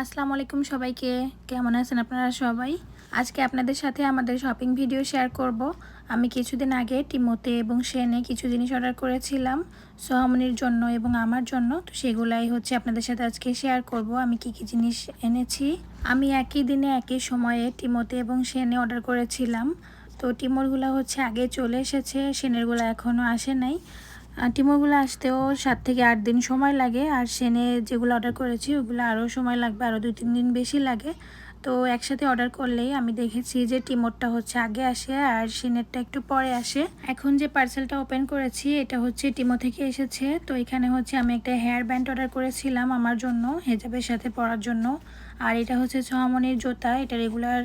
আসসালামু আলাইকুম সবাইকে। কেমন আছেন আপনারা সবাই? আজকে আপনাদের সাথে আমাদের শপিং ভিডিও শেয়ার করব। আমি কিছুদিন আগে টিমোতে এবং শেনে কিছু জিনিস অর্ডার করেছিলাম সোহামনির জন্য এবং আমার জন্য। তো সেগুলাই হচ্ছে আপনাদের সাথে আজকে শেয়ার করব আমি কি কি জিনিস এনেছি। আমি একই দিনে একই সময়ে টিমোতে এবং শেনে অর্ডার করেছিলাম। তো টিমোরগুলো হচ্ছে আগে চলে এসেছে, শেনেরগুলো এখনও আসে নাই। টিমোগুলো আসতেও 7 থেকে 8 দিন সময় লাগে, আর শেনে যেগুলো অর্ডার করেছি ওগুলো আরও সময় লাগবে, আরও 2-3 দিন বেশি লাগে। তো একসাথে অর্ডার করলেই আমি দেখেছি যে টিমোরটা হচ্ছে আগে আসে আর শেনেরটা একটু পরে আসে। এখন যে পার্সেলটা ওপেন করেছি এটা হচ্ছে টিমো থেকে এসেছে। তো এখানে হচ্ছে আমি একটা হেয়ার ব্যান্ড অর্ডার করেছিলাম আমার জন্য, হেজাবের সাথে পরার জন্য। আর এটা হচ্ছে সোহামনির জুতা, এটা রেগুলার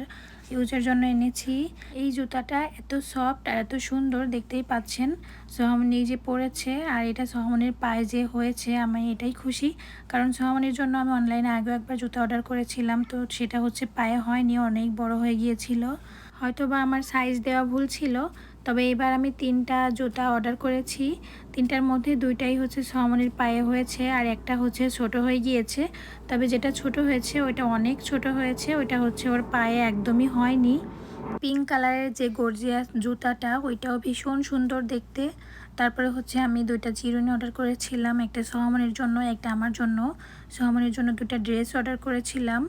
ইউজের জন্য এনেছি। এই জুতাটা এত সফট আর এত সুন্দর, দেখতেই পাচ্ছেন সোহামনি যে পরেছে। আর এটা সোহামনির পায়ে যে হয়েছে আমি এটাই খুশি, কারণ সোহামনির জন্য আমি অনলাইনে আগেও একবার জুতা অর্ডার করেছিলাম, তো সেটা হচ্ছে পায়ে হয়নি, অনেক বড় হয়ে গিয়েছিল। হয়তো বা আমার সাইজ দেওয়া ভুল ছিল। তবে এবার আমি 3টা জুতা অর্ডার করেছি, 3টার মধ্যে 2টাই হচ্ছে সোহামনির পায়ে হয়েছে আর একটা হচ্ছে ছোট হয়ে গিয়েছে। তবে যেটা ছোট হয়েছে ওইটা অনেক ছোট হয়েছে, ওইটা হচ্ছে ওর পায়ে একদমই হয়নি। পিঙ্ক কালারের যে গর্জিয়াস জুতাটা ওইটাও ভীষণ সুন্দর দেখতে। তারপরে হচ্ছে আমি 2টা চিরুনি অর্ডার করেছিলাম, একটা সোহামনির জন্য একটা আমার জন্য। সোহামনির জন্য 2টা ড্রেস অর্ডার করেছিলাম।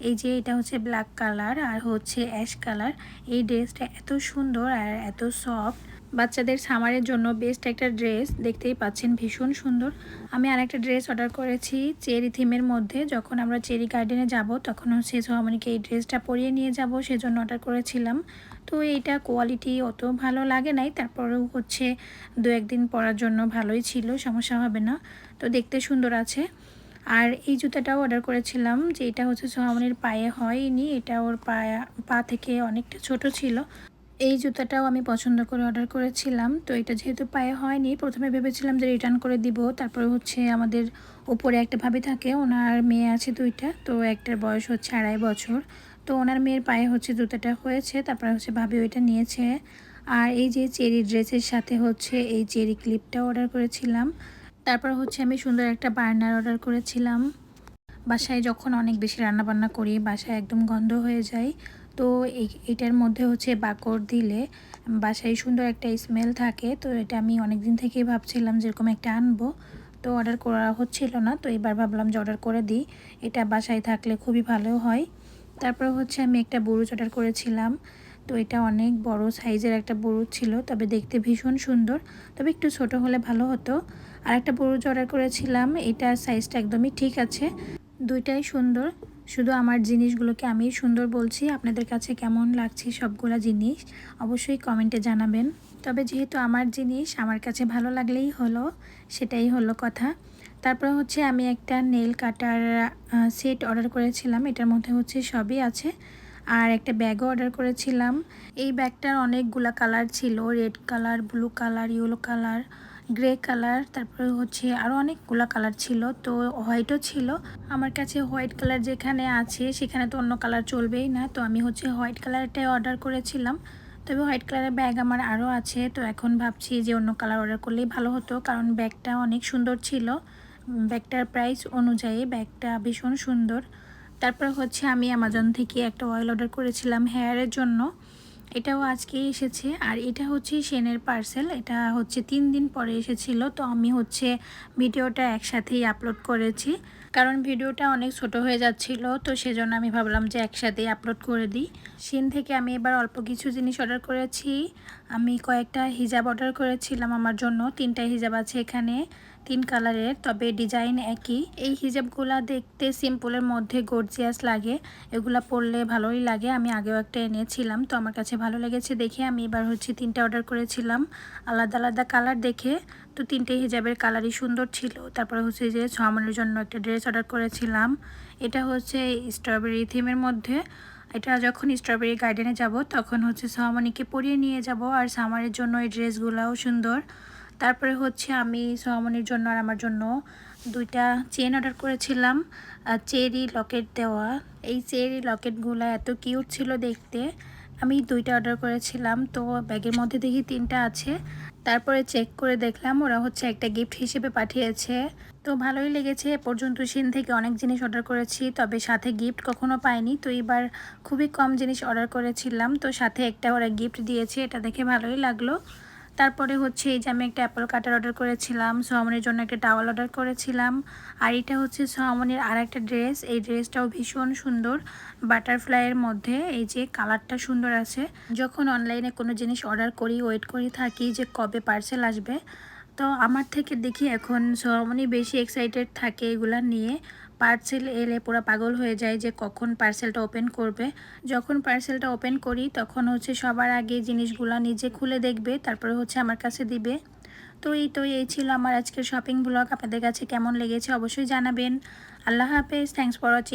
এই যে এটা হচ্ছে ব্ল্যাক কালার আর হচ্ছে অ্যাশ কালার। এই ড্রেসটা এত সুন্দর আর এত সফট, বাচ্চাদের সামারের জন্য বেস্ট একটা ড্রেস, দেখতেই পাচ্ছেন ভীষণ সুন্দর। আমি আরেকটা ড্রেস অর্ডার করেছি চেরি থিমের মধ্যে, যখন আমরা চেরি গার্ডেনে যাব তখন হচ্ছে সোহামনিকে এই ড্রেসটা পরিয়ে নিয়ে যাব, সেজন্য অর্ডার করেছিলাম। তো এইটা কোয়ালিটি অত ভালো লাগে নাই, তারপরেও হচ্ছে 2-1 দিন পরার জন্য ভালোই ছিল, সমস্যা হবে না। তো দেখতে সুন্দর আছে। আর এই জুতাটাও অর্ডার করেছিলাম, যে এটা হচ্ছে সোহামনির পায়ে হয়নি, এটা ওর পা থেকে অনেকটা ছোট ছিল। এই জুতাটাও আমি পছন্দ করে অর্ডার করেছিলাম। তো এটা যেহেতু পায়ে হয়নি, প্রথমে ভেবেছিলাম যে রিটার্ন করে দিব। তারপরে হচ্ছে আমাদের উপরে একটা ভাবি থাকে, ওনার মেয়ে আছে 2টা, তো একটার বয়স হচ্ছে 2.5 বছর। তো ওনার মেয়ের পায়ে হচ্ছে জুতাটা হয়েছে, তারপরে হচ্ছে ভাবি ওইটা নিয়েছে। আর এই যে চেরি ড্রেসের সাথে হচ্ছে এই চেরি ক্লিপটাও অর্ডার করেছিলাম। তারপর হচ্ছে আমি সুন্দর একটা বার্নার অর্ডার করেছিলাম। বাসায় যখন অনেক বেশি রান্নাবান্না করি বাসায় একদম গন্ধ হয়ে যায়, তো এটার মধ্যে হচ্ছে বাকর দিলে বাসায় সুন্দর একটা স্মেল থাকে। তো এটা আমি অনেক দিন থেকেই ভাবছিলাম যেরকম একটা আনবো, তো অর্ডার করা হচ্ছিল না, তো এবার ভাবলাম যে অর্ডার করে দিই, এটা বাসায় থাকলে খুবই ভালো হয়। তারপর হচ্ছে আমি একটা বুরুচ অর্ডার করেছিলাম। তো এটা অনেক বড় সাইজের একটা বুরুচ ছিল, তবে দেখতে ভীষণ সুন্দর, তবে একটু ছোট হলে ভালো হতো। আর একটা বুরুচ অর্ডার করেছিলাম, এটার সাইজটা একদমই ঠিক আছে, 2টাই সুন্দর। শুধু আমার জিনিসগুলোকে আমি সুন্দর বলছি, আপনাদের কাছে কেমন লাগছে সবগুলা জিনিস অবশ্যই কমেন্টে জানাবেন। তবে যেহেতু আমার জিনিস আমার কাছে ভালো লাগলেই হলো, সেটাই হলো কথা। তারপর হচ্ছে আমি একটা নেল কাটার সেট অর্ডার করেছিলাম, এটার মধ্যে হচ্ছে সবই আছে। আর একটা ব্যাগও অর্ডার করেছিলাম। এই ব্যাগটার অনেকগুলা কালার ছিল, red colour, blue colour, yellow colour, grey colour, তারপরে হচ্ছে আরও অনেকগুলো কালার ছিল, তো হোয়াইটও ছিল। আমার কাছে হোয়াইট কালার যেখানে আছে সেখানে তো অন্য কালার চলবেই না, তো আমি হচ্ছে হোয়াইট কালারটাই অর্ডার করেছিলাম। তবে হোয়াইট কালারের ব্যাগ আমার আরও আছে, তো এখন ভাবছি যে অন্য কালার অর্ডার করলেই ভালো হতো, কারণ ব্যাগটা অনেক সুন্দর ছিল। ব্যাগটার প্রাইস অনুযায়ী ব্যাগটা ভীষণ সুন্দর। তারপর হচ্ছে আমি অ্যামাজন থেকে একটা অয়েল অর্ডার করেছিলাম হেয়ারের জন্য, এটাও আজকেই এসেছে। আর এটা হচ্ছে শেনের পার্সেল, এটা হচ্ছে 3 দিন পরে এসেছিল। তো আমি হচ্ছে ভিডিওটা একসাথেই আপলোড করেছি, কারণ ভিডিওটা অনেক ছোট হয়ে যাচ্ছিল, তো সেজন্য আমি ভাবলাম যে একসাথেই আপলোড করে দিই। শেন থেকে আমি এবার অল্প কিছু জিনিস অর্ডার করেছি। আমি কয়েকটা হিজাব অর্ডার করেছিলাম আমার জন্য, 3টা হিজাব আছে এখানে, 3 কালারের, তবে ডিজাইন একই। এই হিজাবগুলা দেখতে সিম্পলের মধ্যে গর্জিয়াস লাগে, এগুলা পরলে ভালোই লাগে। আমি আগেও একটা এনেছিলাম, তো আমার কাছে ভালো লেগেছে দেখে আমি এবার হচ্ছে 3টা অর্ডার করেছিলাম আলাদা আলাদা কালার দেখে। তো 3টে হিজাবের কালারই সুন্দর ছিল। তারপরে হচ্ছে যে সোহামনির জন্য একটা ড্রেস অর্ডার করেছিলাম, এটা হচ্ছে স্ট্রবেরি থিমের মধ্যে। এটা যখন স্ট্রবেরি গার্ডেনে যাব তখন হচ্ছে সোহামনিকে পরিয়ে নিয়ে যাব, আর সামারের জন্য এই ড্রেসগুলোও সুন্দর। তারপরে হচ্ছে আমি সোহামনির জন্য আর আমার জন্য 2টা চেন অর্ডার করেছিলাম, চেরি লকেট দেওয়া। এই চেরি লকেটগুলো এত কিউট ছিল দেখতে, আমি 2টা অর্ডার করেছিলাম। তো ব্যাগের মধ্যে দেখি 3টা আছে, তারপরে চেক করে দেখলাম ওরা হচ্ছে একটা গিফট হিসেবে পাঠিয়েছে। তো ভালোই লেগেছে। এ পর্যন্ত সিন থেকে অনেক জিনিস অর্ডার করেছি, তবে সাথে গিফট কখনো পাইনি। তো এবার খুবই কম জিনিস অর্ডার করেছিলাম, তো সাথে একটা ওরা গিফট দিয়েছে, এটা দেখে ভালোই লাগলো। তারপরে হচ্ছে এই যে আমি একটা অ্যাপল কাটার অর্ডার করেছিলাম, সোহামনির জন্য একটা টাওয়াল অর্ডার করেছিলাম। আর এটা হচ্ছে সোহামনির আর একটা ড্রেস, এই ড্রেসটাও ভীষণ সুন্দর, বাটারফ্লাইয়ের মধ্যে। এই যে কালারটা সুন্দর আছে। যখন অনলাইনে কোনো জিনিস অর্ডার করি ওয়েট করি থাকি যে কবে পার্সেল আসবে। তো আমার থেকে দেখি এখন সোহামনি বেশি এক্সাইটেড থাকে এগুলা নিয়ে। পার্সেল এলে পুরো পাগল হয়ে যায় যে কখন পার্সেলটা ওপেন করবে। যখন পার্সেলটা ওপেন করি তখন হচ্ছে সবার আগে জিনিসগুলো নিজে খুলে দেখবে, তারপরে হচ্ছে আমার কাছে দিবে। তো এই ছিল আমার আজকের শপিং ব্লগ। আপনাদের কাছে কেমন লেগেছে অবশ্যই জানাবেন। আল্লাহ হাফেজ, থ্যাঙ্কস ফর ওয়াচিং।